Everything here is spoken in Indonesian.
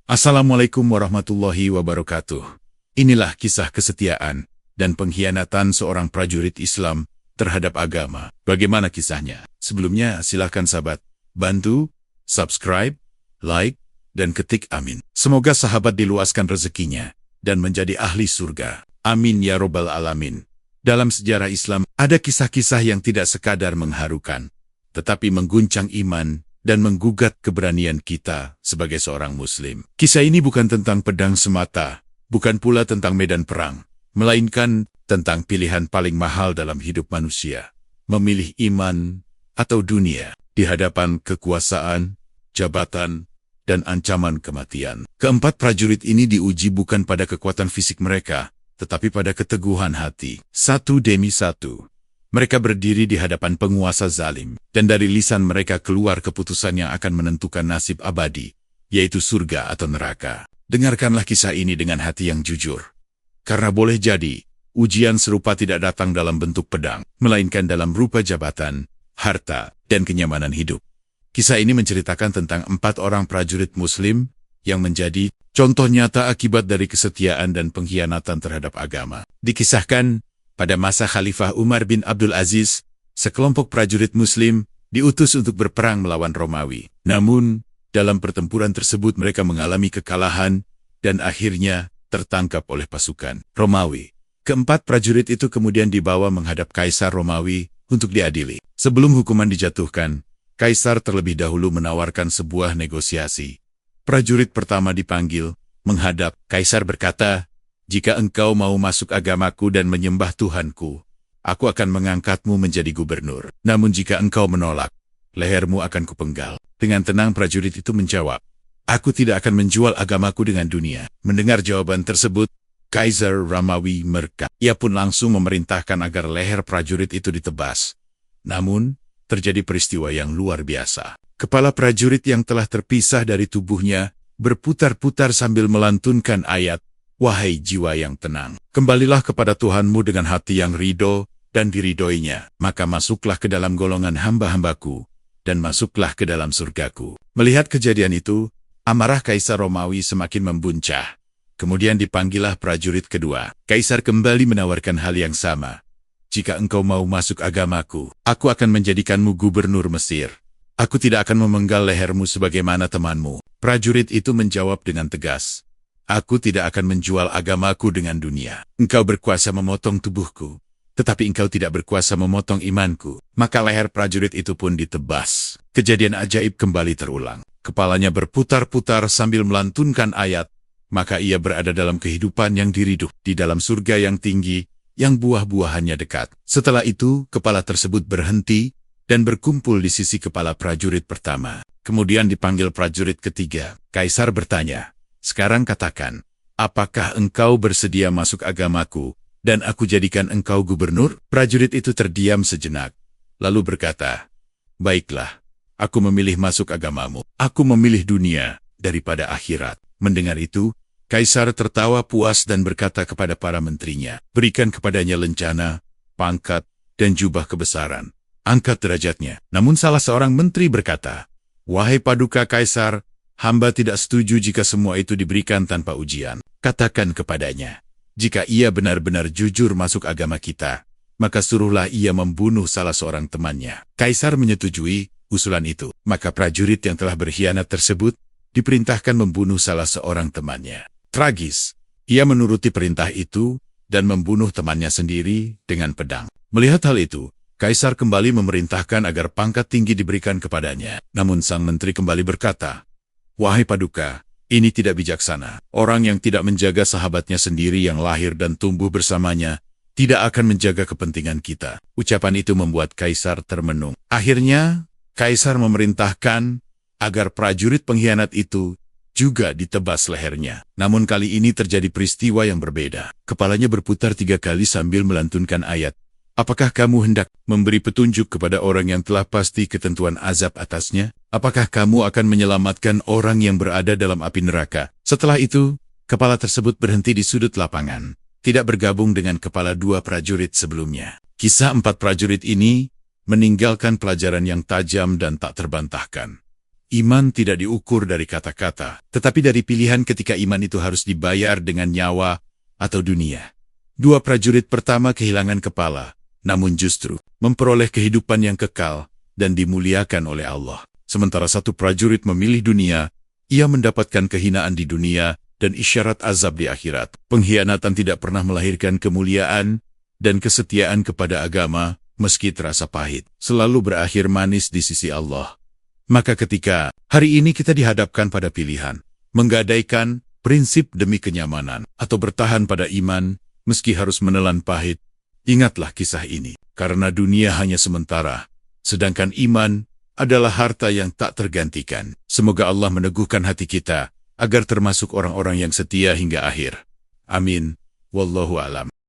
Assalamualaikum warahmatullahi wabarakatuh. Inilah kisah kesetiaan dan pengkhianatan seorang prajurit Islam terhadap agama. Bagaimana kisahnya? Sebelumnya silakan sahabat, bantu, subscribe, like, dan ketik amin. Semoga sahabat diluaskan rezekinya dan menjadi ahli surga. Amin ya robbal alamin. Dalam sejarah Islam, ada kisah-kisah yang tidak sekadar mengharukan, tetapi mengguncang iman dan menggugat keberanian kita sebagai seorang muslim. Kisah ini bukan tentang pedang semata, bukan pula tentang medan perang, melainkan tentang pilihan paling mahal dalam hidup manusia, memilih iman atau dunia di hadapan kekuasaan, jabatan, dan ancaman kematian. Keempat prajurit ini diuji bukan pada kekuatan fisik mereka, tetapi pada keteguhan hati. Satu demi satu, mereka berdiri di hadapan penguasa zalim, dan dari lisan mereka keluar keputusan yang akan menentukan nasib abadi, yaitu surga atau neraka. Dengarkanlah kisah ini dengan hati yang jujur. Karena boleh jadi, ujian serupa tidak datang dalam bentuk pedang, melainkan dalam rupa jabatan, harta, dan kenyamanan hidup. Kisah ini menceritakan tentang 4 orang prajurit muslim yang menjadi contoh nyata akibat dari kesetiaan dan pengkhianatan terhadap agama. Dikisahkan, pada masa Khalifah Umar bin Abdul Aziz, sekelompok prajurit muslim diutus untuk berperang melawan Romawi. Namun, dalam pertempuran tersebut mereka mengalami kekalahan dan akhirnya tertangkap oleh pasukan Romawi. Keempat prajurit itu kemudian dibawa menghadap Kaisar Romawi untuk diadili. Sebelum hukuman dijatuhkan, Kaisar terlebih dahulu menawarkan sebuah negosiasi. Prajurit pertama dipanggil, menghadap. Kaisar berkata, "Jika engkau mau masuk agamaku dan menyembah Tuhanku, aku akan mengangkatmu menjadi gubernur. Namun jika engkau menolak, lehermu akan kupenggal." Dengan tenang prajurit itu menjawab, "Aku tidak akan menjual agamaku dengan dunia." Mendengar jawaban tersebut, Kaisar Romawi murka. Ia pun langsung memerintahkan agar leher prajurit itu ditebas. Namun, terjadi peristiwa yang luar biasa. Kepala prajurit yang telah terpisah dari tubuhnya berputar-putar sambil melantunkan ayat, "Wahai jiwa yang tenang, kembalilah kepada Tuhanmu dengan hati yang ridho dan diridhoinya, maka masuklah ke dalam golongan hamba-hambaku, dan masuklah ke dalam surgaku." Melihat kejadian itu, amarah Kaisar Romawi semakin membuncah. Kemudian dipanggillah prajurit kedua. Kaisar kembali menawarkan hal yang sama. "Jika engkau mau masuk agamaku, aku akan menjadikanmu gubernur Mesir. Aku tidak akan memenggal lehermu sebagaimana temanmu." Prajurit itu menjawab dengan tegas, "Aku tidak akan menjual agamaku dengan dunia. Engkau berkuasa memotong tubuhku, tetapi engkau tidak berkuasa memotong imanku." Maka leher prajurit itu pun ditebas. Kejadian ajaib kembali terulang. Kepalanya berputar-putar sambil melantunkan ayat, maka ia berada dalam kehidupan yang diriduk di dalam surga yang tinggi, yang buah-buahannya dekat. Setelah itu, kepala tersebut berhenti dan berkumpul di sisi kepala prajurit pertama. Kemudian dipanggil prajurit ketiga. Kaisar bertanya, "Sekarang katakan, apakah engkau bersedia masuk agamaku dan aku jadikan engkau gubernur?" Prajurit itu terdiam sejenak, lalu berkata, "Baiklah, aku memilih masuk agamamu. Aku memilih dunia daripada akhirat." Mendengar itu, Kaisar tertawa puas dan berkata kepada para menterinya, "Berikan kepadanya lencana, pangkat, dan jubah kebesaran. Angkat derajatnya." Namun salah seorang menteri berkata, "Wahai Paduka Kaisar, hamba tidak setuju jika semua itu diberikan tanpa ujian. Katakan kepadanya, jika ia benar-benar jujur masuk agama kita, maka suruhlah ia membunuh salah seorang temannya." Kaisar menyetujui usulan itu. Maka prajurit yang telah berkhianat tersebut diperintahkan membunuh salah seorang temannya. Tragis, ia menuruti perintah itu dan membunuh temannya sendiri dengan pedang. Melihat hal itu, Kaisar kembali memerintahkan agar pangkat tinggi diberikan kepadanya. Namun sang menteri kembali berkata, "Wahai Paduka, ini tidak bijaksana. Orang yang tidak menjaga sahabatnya sendiri yang lahir dan tumbuh bersamanya, tidak akan menjaga kepentingan kita." Ucapan itu membuat Kaisar termenung. Akhirnya, Kaisar memerintahkan agar prajurit pengkhianat itu juga ditebas lehernya. Namun kali ini terjadi peristiwa yang berbeda. Kepalanya berputar 3 kali sambil melantunkan ayat, "Apakah kamu hendak memberi petunjuk kepada orang yang telah pasti ketentuan azab atasnya? Apakah kamu akan menyelamatkan orang yang berada dalam api neraka?" Setelah itu, kepala tersebut berhenti di sudut lapangan, tidak bergabung dengan kepala 2 prajurit sebelumnya. Kisah 4 prajurit ini meninggalkan pelajaran yang tajam dan tak terbantahkan. Iman tidak diukur dari kata-kata, tetapi dari pilihan ketika iman itu harus dibayar dengan nyawa atau dunia. Dua prajurit pertama kehilangan kepala, namun justru memperoleh kehidupan yang kekal dan dimuliakan oleh Allah. Sementara satu prajurit memilih dunia, ia mendapatkan kehinaan di dunia dan isyarat azab di akhirat. Pengkhianatan tidak pernah melahirkan kemuliaan dan kesetiaan kepada agama, meski terasa pahit, selalu berakhir manis di sisi Allah. Maka ketika hari ini kita dihadapkan pada pilihan, menggadaikan prinsip demi kenyamanan, atau bertahan pada iman, meski harus menelan pahit, ingatlah kisah ini, karena dunia hanya sementara, sedangkan iman adalah harta yang tak tergantikan. Semoga Allah meneguhkan hati kita, agar termasuk orang-orang yang setia hingga akhir. Amin. Wallahu a'lam.